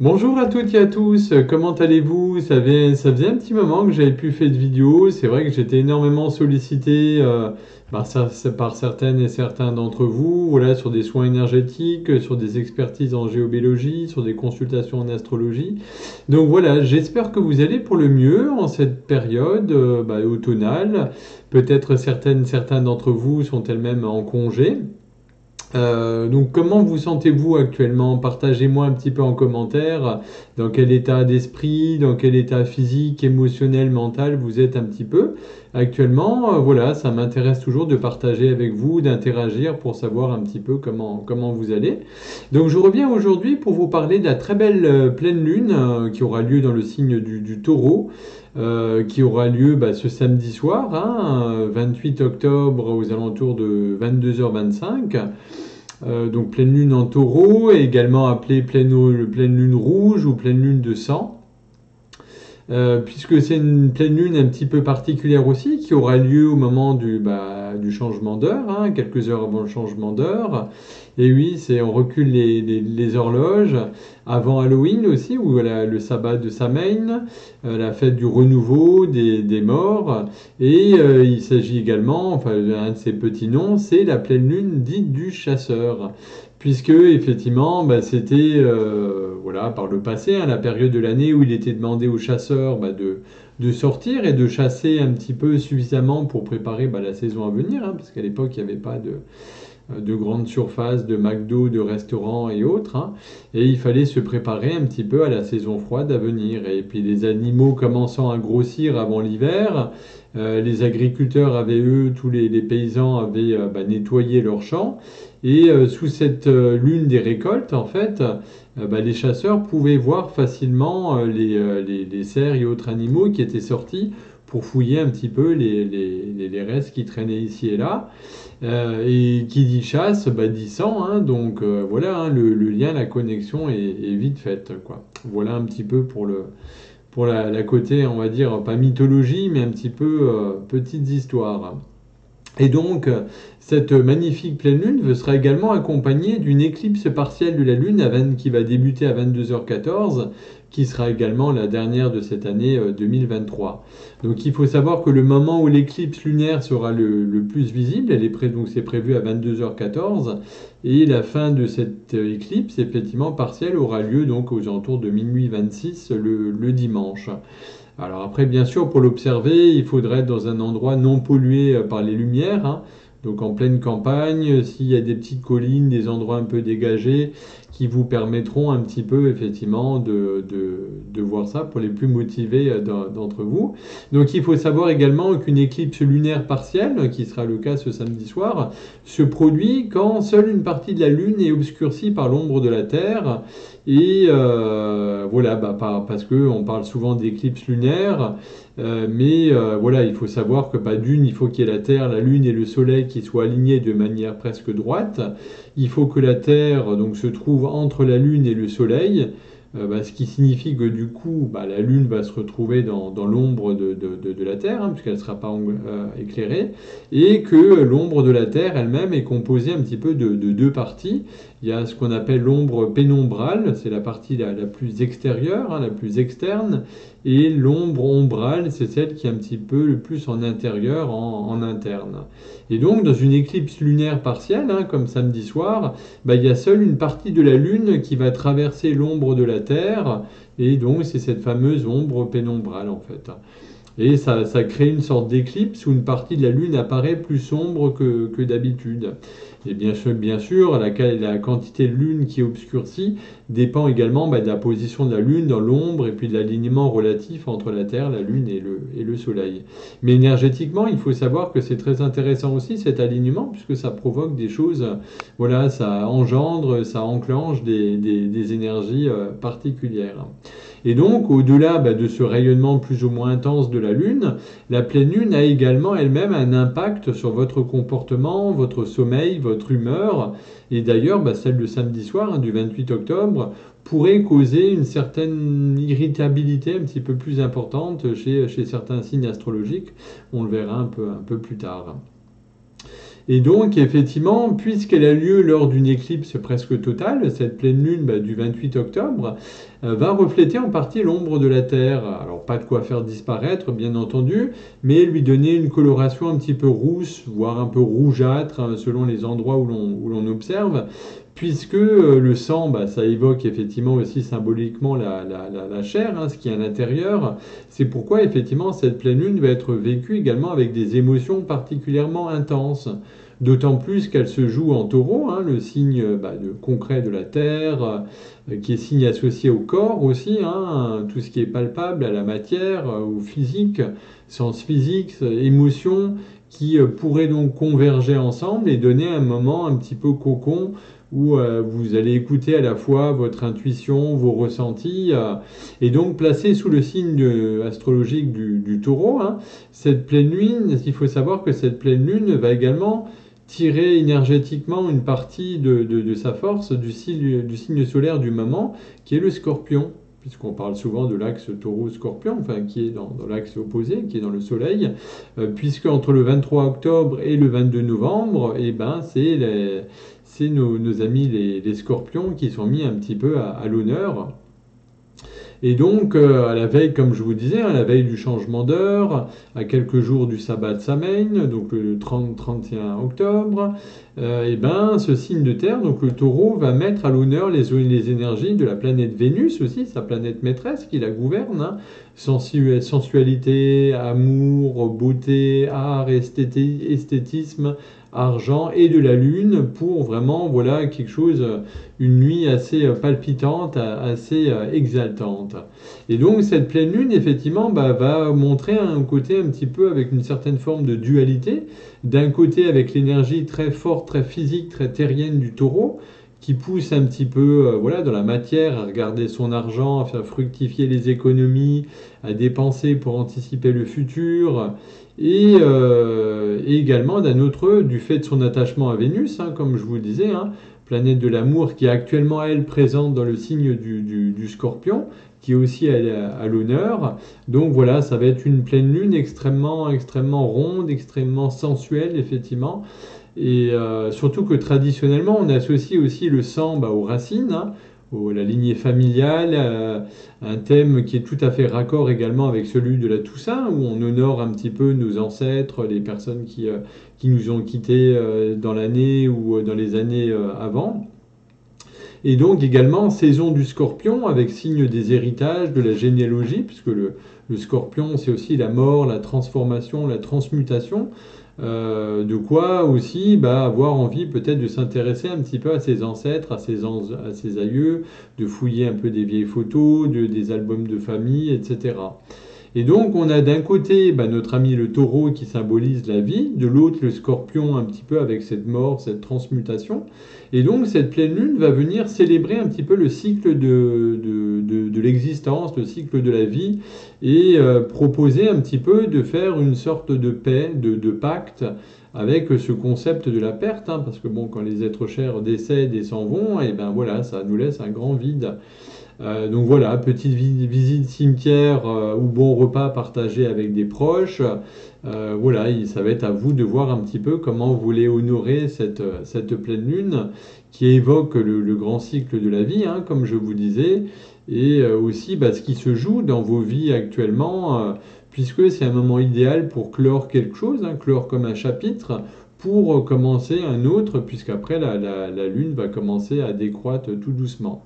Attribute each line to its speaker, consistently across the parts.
Speaker 1: Bonjour à toutes et à tous, comment allez-vous? Ça faisait un petit moment que j'avais plus fait de vidéo. C'est vrai que j'étais énormément sollicité par certaines et certains d'entre vous, voilà, sur des soins énergétiques, sur des expertises en géobiologie, sur des consultations en astrologie. Donc voilà, j'espère que vous allez pour le mieux en cette période automnale. Peut-être certains d'entre vous sont elles-mêmes en congé. Donc comment vous sentez-vous actuellement? Partagez-moi un petit peu en commentaire dans quel état d'esprit, dans quel état physique, émotionnel, mental vous êtes un petit peu actuellement. Voilà, ça m'intéresse toujours de partager avec vous, d'interagir pour savoir un petit peu comment vous allez. Donc je reviens aujourd'hui pour vous parler de la très belle pleine lune qui aura lieu dans le signe du taureau. Qui aura lieu ce samedi soir, 28 octobre aux alentours de 22h25. Donc pleine lune en taureau, également appelée pleine lune rouge ou pleine lune de sang. Puisque c'est une pleine lune un petit peu particulière aussi, qui aura lieu au moment du changement d'heure, quelques heures avant le changement d'heure. Et oui, on recule les horloges avant Halloween aussi, ou voilà, le sabbat de Samhain, la fête du renouveau des morts. Et il s'agit également, enfin un de ses petits noms, c'est la pleine lune dite du chasseur. Puisque effectivement, c'était voilà, par le passé, la période de l'année où il était demandé aux chasseurs de sortir et de chasser un petit peu suffisamment pour préparer la saison à venir, parce qu'à l'époque, il n'y avait pas de grandes surfaces, de McDo, de restaurants et autres, et il fallait se préparer un petit peu à la saison froide à venir. Et puis les animaux commençant à grossir avant l'hiver, les agriculteurs avaient, eux, tous les paysans avaient nettoyé leurs champs, et sous cette lune des récoltes, en fait, les chasseurs pouvaient voir facilement les cerfs et autres animaux qui étaient sortis pour fouiller un petit peu les restes qui traînaient ici et là. Et qui dit chasse, dit sang, donc voilà, le lien, la connexion est vite faite, quoi. Voilà un petit peu pour la côté, on va dire, pas mythologie, mais un petit peu petites histoires. Et donc, cette magnifique pleine lune sera également accompagnée d'une éclipse partielle de la lune qui va débuter à 22h14, qui sera également la dernière de cette année 2023. Donc il faut savoir que le moment où l'éclipse lunaire sera le plus visible, donc c'est prévu à 22h14, et la fin de cette éclipse, effectivement partielle, aura lieu donc aux alentours de minuit 26 le dimanche. Alors après, bien sûr, pour l'observer, il faudrait être dans un endroit non pollué par les lumières, donc en pleine campagne, s'il y a des petites collines, des endroits un peu dégagés qui vous permettront un petit peu effectivement de voir ça pour les plus motivés d'entre vous. Donc il faut savoir également qu'une éclipse lunaire partielle, qui sera le cas ce samedi soir, se produit quand seule une partie de la Lune est obscurcie par l'ombre de la Terre. Et voilà, parce qu'on parle souvent d'éclipse lunaire, mais voilà, il faut savoir que d'une, il faut qu'il y ait la Terre, la Lune et le Soleil qui soient alignés de manière presque droite. Il faut que la Terre donc se trouve entre la Lune et le Soleil, ce qui signifie que du coup, la Lune va se retrouver dans l'ombre de la Terre, puisqu'elle ne sera pas éclairée, et que l'ombre de la Terre elle-même est composée un petit peu de deux parties. Il y a ce qu'on appelle l'ombre pénombrale, c'est la partie la plus extérieure, la plus externe, et l'ombre ombrale, c'est celle qui est un petit peu le plus en intérieur, en interne. Et donc, dans une éclipse lunaire partielle, comme samedi soir, il y a seule une partie de la Lune qui va traverser l'ombre de la Terre, et donc c'est cette fameuse ombre pénombrale en fait. Et ça crée une sorte d'éclipse où une partie de la Lune apparaît plus sombre que d'habitude. Et bien sûr la quantité de Lune qui est obscurcie dépend également de la position de la Lune dans l'ombre et puis de l'alignement relatif entre la Terre, la Lune et le Soleil. Mais énergétiquement, il faut savoir que c'est très intéressant aussi cet alignement puisque ça provoque des choses, voilà, ça engendre, ça enclenche des énergies particulières. Et donc, au-delà de ce rayonnement plus ou moins intense de la Lune, la pleine Lune a également elle-même un impact sur votre comportement, votre sommeil, votre humeur. Et d'ailleurs, celle de samedi soir, du 28 octobre, pourrait causer une certaine irritabilité un petit peu plus importante chez certains signes astrologiques. On le verra un peu plus tard. Et donc, effectivement, puisqu'elle a lieu lors d'une éclipse presque totale, cette pleine lune du 28 octobre va refléter en partie l'ombre de la Terre. Alors, pas de quoi faire disparaître, bien entendu, mais lui donner une coloration un petit peu rousse, voire un peu rougeâtre, selon les endroits où l'on observe, puisque le sang, ça évoque effectivement aussi symboliquement la chair, ce qui est à l'intérieur. C'est pourquoi effectivement cette pleine lune va être vécue également avec des émotions particulièrement intenses. D'autant plus qu'elle se joue en taureau, le signe concret de la terre, qui est signe associé au corps aussi, tout ce qui est palpable, à la matière, au physique, sens physique, émotions, qui pourraient donc converger ensemble et donner un moment un petit peu cocon où vous allez écouter à la fois votre intuition, vos ressentis, et donc placé sous le signe astrologique du taureau. Cette pleine lune, il faut savoir que cette pleine lune va également tirer énergétiquement une partie de sa force du signe solaire du moment, qui est le scorpion, puisqu'on parle souvent de l'axe taureau-scorpion, qui est dans l'axe opposé, qui est dans le soleil, puisque entre le 23 octobre et le 22 novembre, c'est nos amis les scorpions qui sont mis un petit peu à l'honneur. Et donc, à la veille, comme je vous disais, à la veille du changement d'heure, à quelques jours du sabbat de Samain, donc le 30-31 octobre, ce signe de terre, donc le taureau, va mettre à l'honneur les énergies de la planète Vénus aussi, sa planète maîtresse qui la gouverne, sensualité, amour, beauté, art, esthétisme, argent et de la lune pour vraiment quelque chose, une nuit assez palpitante, assez exaltante. Et donc cette pleine lune effectivement va montrer un côté un petit peu avec une certaine forme de dualité, d'un côté avec l'énergie très forte, très physique, très terrienne du taureau, qui pousse un petit peu dans la matière, à regarder son argent, à faire fructifier les économies, à dépenser pour anticiper le futur, et également d'un autre, du fait de son attachement à Vénus, comme je vous le disais, planète de l'amour qui est actuellement, elle, présente dans le signe du Scorpion, qui est aussi à l'honneur. Donc voilà, ça va être une pleine lune extrêmement, extrêmement ronde, extrêmement sensuelle, effectivement. Et surtout que traditionnellement, on associe aussi le sang aux racines, la lignée familiale, un thème qui est tout à fait raccord également avec celui de la Toussaint, où on honore un petit peu nos ancêtres, les personnes qui nous ont quittés dans l'année ou dans les années avant. Et donc également saison du Scorpion avec signe des héritages, de la généalogie, puisque le Scorpion c'est aussi la mort, la transformation, la transmutation. De quoi aussi avoir envie peut-être de s'intéresser un petit peu à ses ancêtres, à ses aïeux, de fouiller un peu des vieilles photos, des albums de famille, etc. Et donc on a d'un côté notre ami le taureau qui symbolise la vie, de l'autre le scorpion un petit peu avec cette mort, cette transmutation. Et donc cette pleine lune va venir célébrer un petit peu le cycle de l'existence, le cycle de la vie, et proposer un petit peu de faire une sorte de paix, de pacte avec ce concept de la perte, parce que quand les êtres chers décèdent et s'en vont, et ça nous laisse un grand vide. Donc voilà, petite visite cimetière ou bon repas partagé avec des proches. Ça va être à vous de voir un petit peu comment vous voulez honorer cette pleine lune qui évoque le grand cycle de la vie, comme je vous disais, et aussi ce qui se joue dans vos vies actuellement, puisque c'est un moment idéal pour clore quelque chose, clore comme un chapitre, pour commencer un autre, puisqu'après la lune va commencer à décroître tout doucement.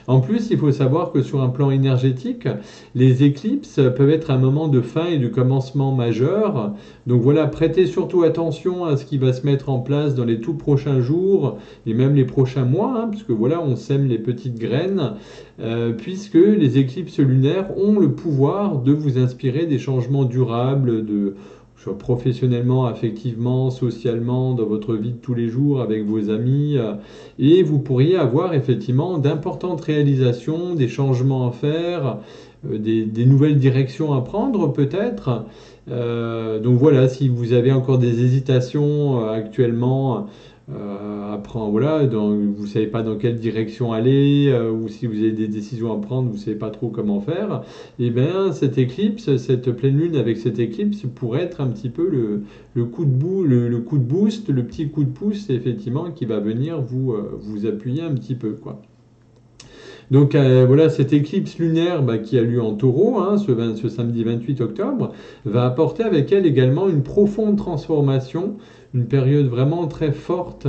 Speaker 1: En plus, il faut savoir que sur un plan énergétique, les éclipses peuvent être un moment de fin et de commencement majeur. Donc voilà, prêtez surtout attention à ce qui va se mettre en place dans les tout prochains jours et même les prochains mois, puisque on sème les petites graines, puisque les éclipses lunaires ont le pouvoir de vous inspirer des changements durables, soit professionnellement, affectivement, socialement, dans votre vie de tous les jours, avec vos amis. Et vous pourriez avoir effectivement d'importantes réalisations, des changements à faire, des nouvelles directions à prendre peut-être. Donc voilà, si vous avez encore des hésitations actuellement voilà, vous ne savez pas dans quelle direction aller, ou si vous avez des décisions à prendre, vous ne savez pas trop comment faire, et bien cette éclipse, cette pleine lune avec cette éclipse pourrait être un petit peu le coup de le coup de boost, le petit coup de pouce, effectivement, qui va venir vous appuyer un petit peu, quoi. Donc voilà, cette éclipse lunaire qui a lieu en taureau, hein, ce samedi 28 octobre, va apporter avec elle également une profonde transformation, une période vraiment très forte,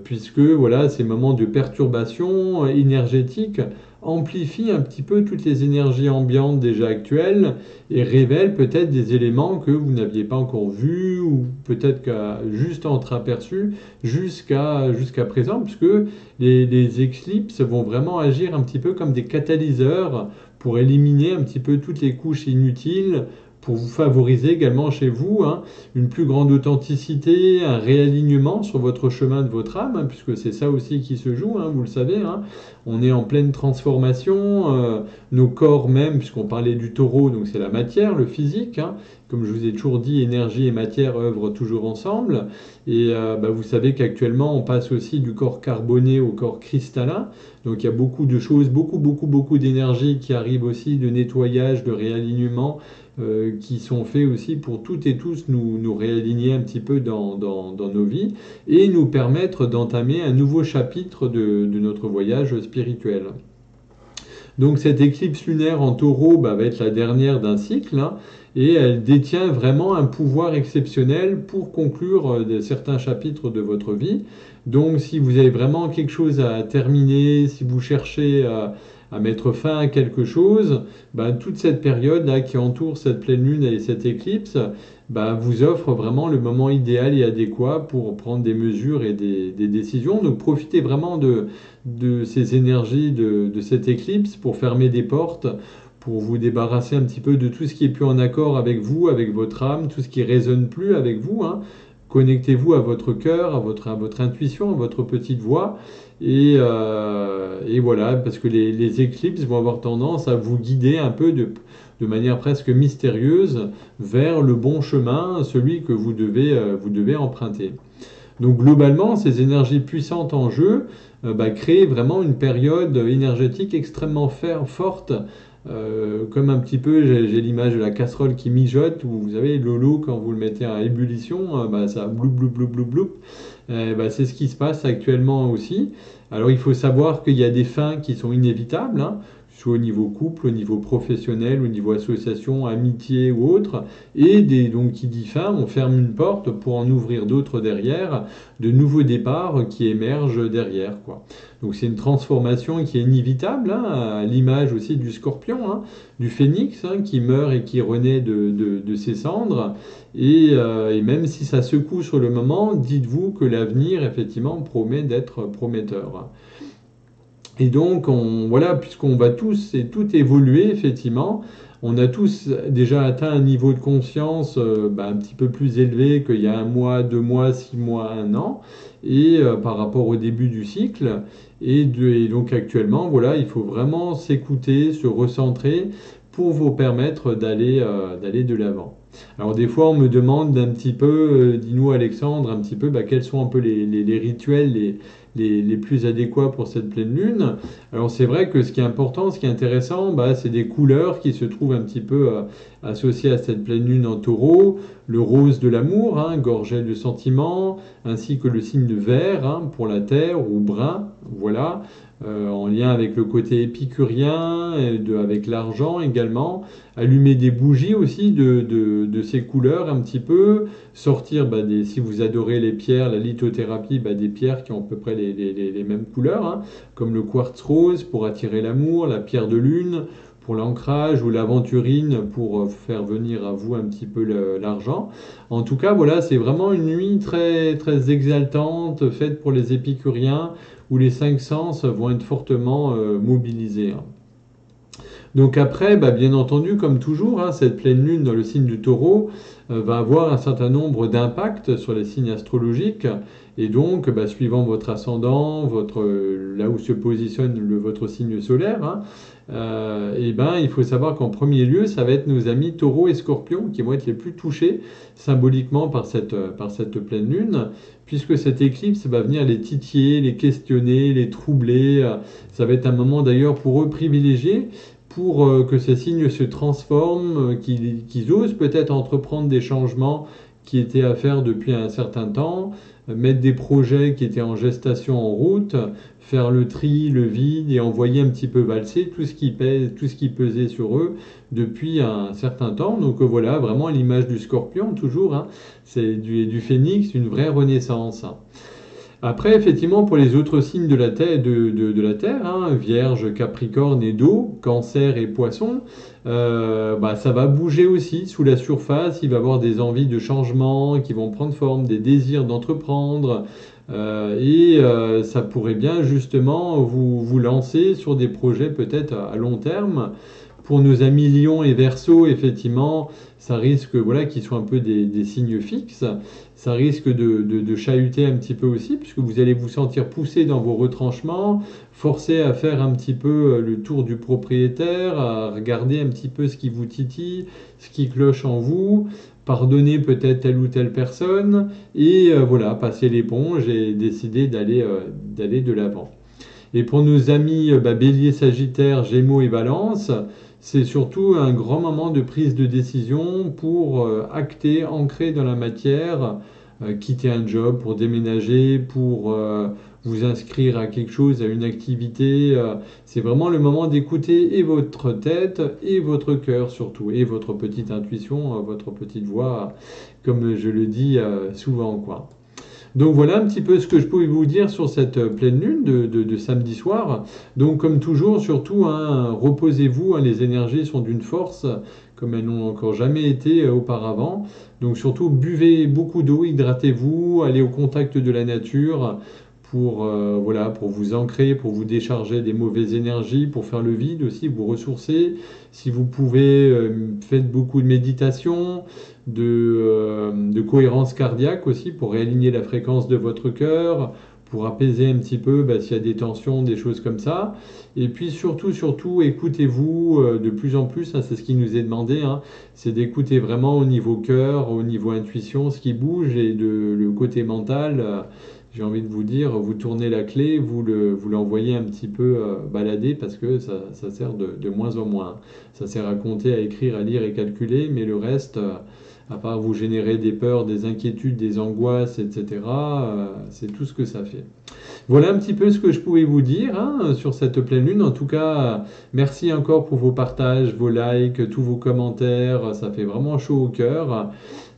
Speaker 1: puisque voilà, ces moments de perturbation énergétique amplifient un petit peu toutes les énergies ambiantes déjà actuelles et révèlent peut-être des éléments que vous n'aviez pas encore vus ou peut-être juste entreaperçus jusqu'à présent, puisque les éclipses vont vraiment agir un petit peu comme des catalyseurs pour éliminer un petit peu toutes les couches inutiles, pour vous favoriser également chez vous une plus grande authenticité, un réalignement sur votre chemin de votre âme, puisque c'est ça aussi qui se joue, vous le savez. On est en pleine transformation, nos corps même, puisqu'on parlait du taureau, donc c'est la matière, le physique. Comme je vous ai toujours dit, énergie et matière œuvrent toujours ensemble. Et vous savez qu'actuellement, on passe aussi du corps carboné au corps cristallin. Donc il y a beaucoup de choses, beaucoup d'énergie qui arrive aussi, de nettoyage, de réalignement, qui sont faits aussi pour toutes et tous nous réaligner un petit peu dans nos vies et nous permettre d'entamer un nouveau chapitre de notre voyage spirituel. Donc cette éclipse lunaire en taureau va être la dernière d'un cycle, et elle détient vraiment un pouvoir exceptionnel pour conclure certains chapitres de votre vie. Donc si vous avez vraiment quelque chose à terminer, si vous cherchez à mettre fin à quelque chose, toute cette période qui entoure cette pleine lune et cette éclipse vous offre vraiment le moment idéal et adéquat pour prendre des mesures et des décisions. Donc profitez vraiment de ces énergies de cette éclipse pour fermer des portes, pour vous débarrasser un petit peu de tout ce qui est plus en accord avec vous, avec votre âme, tout ce qui résonne plus avec vous. Connectez-vous à votre cœur, à votre intuition, à votre petite voix. Et voilà, parce que les éclipses vont avoir tendance à vous guider un peu de manière presque mystérieuse vers le bon chemin, celui que vous devez emprunter. Donc globalement, ces énergies puissantes en jeu créent vraiment une période énergétique extrêmement forte, comme un petit peu, j'ai l'image de la casserole qui mijote, où vous avez l'eau quand vous le mettez à ébullition, ça bloup bloup bloup bloup bloup. C'est ce qui se passe actuellement aussi. Alors il faut savoir qu'il y a des fins qui sont inévitables, soit au niveau couple, au niveau professionnel, au niveau association, amitié ou autre. Et donc qui dit fin, on ferme une porte pour en ouvrir d'autres derrière, de nouveaux départs qui émergent derrière, quoi. Donc c'est une transformation qui est inévitable, à l'image aussi du scorpion, du phénix, qui meurt et qui renaît de ses cendres. Et même si ça secoue sur le moment, dites-vous que l'avenir, effectivement, promet d'être prometteur. Et donc, voilà, puisqu'on va tous et toutes évoluer, effectivement, on a tous déjà atteint un niveau de conscience un petit peu plus élevé qu'il y a 1 mois, 2 mois, 6 mois, 1 an, et par rapport au début du cycle. Et donc actuellement, voilà, il faut vraiment s'écouter, se recentrer pour vous permettre d'aller de l'avant. Alors des fois, on me demande un petit peu, dis-nous Alexandre, un petit peu quels sont un peu les rituels, les plus adéquats pour cette pleine lune. Alors c'est vrai que ce qui est important, ce qui est intéressant, c'est des couleurs qui se trouvent un petit peu associées à cette pleine lune en taureau. Le rose de l'amour, gorgé de sentiments, ainsi que le signe vert pour la terre, ou brun, voilà. En lien avec le côté épicurien, avec l'argent également, allumer des bougies aussi de ces couleurs un petit peu, sortir si vous adorez les pierres, la lithothérapie, des pierres qui ont à peu près les mêmes couleurs, comme le quartz rose pour attirer l'amour, la pierre de lune pour l'ancrage, ou l'aventurine pour faire venir à vous un petit peu l'argent. En tout cas, voilà, c'est vraiment une nuit très, très exaltante, faite pour les épicuriens, où les 5 sens vont être fortement mobilisés. Donc après, bien entendu, comme toujours, hein, cette pleine lune dans le signe du Taureau va avoir un certain nombre d'impacts sur les signes astrologiques. Et donc, suivant votre ascendant, là où se positionne votre signe solaire, hein, il faut savoir qu'en premier lieu, ça va être nos amis Taureau et Scorpion qui vont être les plus touchés symboliquement par cette pleine lune, puisque cette éclipse va venir les titiller, les questionner, les troubler. Ça va être un moment d'ailleurs pour eux privilégié pour que ces signes se transforment, qu'ils osent peut-être entreprendre des changements qui étaient à faire depuis un certain temps, mettre des projets qui étaient en gestation en route, faire le tri, le vide et envoyer un petit peu valser tout ce qui pèse, tout ce qui pesait sur eux depuis un certain temps. Donc voilà, vraiment l'image du scorpion toujours, hein, c'est du phénix, une vraie renaissance. Après, effectivement, pour les autres signes de la Terre, hein, Vierge, Capricorne et d'eau, Cancer et Poisson, ça va bouger aussi sous la surface. Il va y avoir des envies de changement qui vont prendre forme, des désirs d'entreprendre. Ça pourrait bien justement vous lancer sur des projets peut-être à long terme. Pour nos amis Lion et Verseau, effectivement, ça risque qu'ils soient un peu des signes fixes. Ça risque de chahuter un petit peu aussi, puisque vous allez vous sentir poussé dans vos retranchements, forcé à faire un petit peu le tour du propriétaire, à regarder un petit peu ce qui vous titille, ce qui cloche en vous, pardonner peut-être telle ou telle personne, et passer l'éponge et décider d'aller de l'avant. Et pour nos amis Bélier, Sagittaire, Gémeaux et Balance, c'est surtout un grand moment de prise de décision pour acter, ancrer dans la matière, quitter un job pour déménager, pour vous inscrire à quelque chose, à une activité. C'est vraiment le moment d'écouter et votre tête et votre cœur surtout, et votre petite intuition, votre petite voix, comme je le dis souvent, quoi. Donc voilà un petit peu ce que je pouvais vous dire sur cette pleine lune de samedi soir. Donc comme toujours, surtout, hein, reposez-vous, hein, les énergies sont d'une force comme elles n'ont encore jamais été auparavant. Donc surtout, buvez beaucoup d'eau, hydratez-vous, allez au contact de la nature pour vous ancrer, pour vous décharger des mauvaises énergies, pour faire le vide aussi, vous ressourcer. Si vous pouvez, faites beaucoup de méditation, de cohérence cardiaque aussi, pour réaligner la fréquence de votre cœur, pour apaiser un petit peu s'il y a des tensions, des choses comme ça. Et puis surtout, écoutez-vous de plus en plus, hein, c'est ce qui nous est demandé, hein, c'est d'écouter vraiment au niveau cœur, au niveau intuition, ce qui bouge, et le côté mental. J'ai envie de vous dire, vous tournez la clé, vous l'envoyez un petit peu balader, parce que ça sert de moins en moins. Ça sert à compter, à écrire, à lire et calculer, mais le reste, à part vous générer des peurs, des inquiétudes, des angoisses, etc., c'est tout ce que ça fait. Voilà un petit peu ce que je pouvais vous dire, hein, sur cette pleine lune. En tout cas, merci encore pour vos partages, vos likes, tous vos commentaires. Ça fait vraiment chaud au cœur.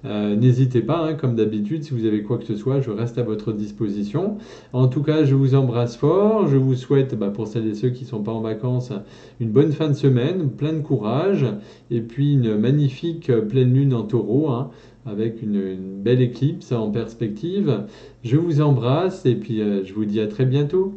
Speaker 1: N'hésitez pas, hein, comme d'habitude, si vous avez quoi que ce soit, je reste à votre disposition. En tout cas, je vous embrasse fort. Je vous souhaite, pour celles et ceux qui ne sont pas en vacances, une bonne fin de semaine, plein de courage, et puis une magnifique pleine lune en taureau, hein, avec une belle éclipse en perspective. Je vous embrasse et puis je vous dis à très bientôt.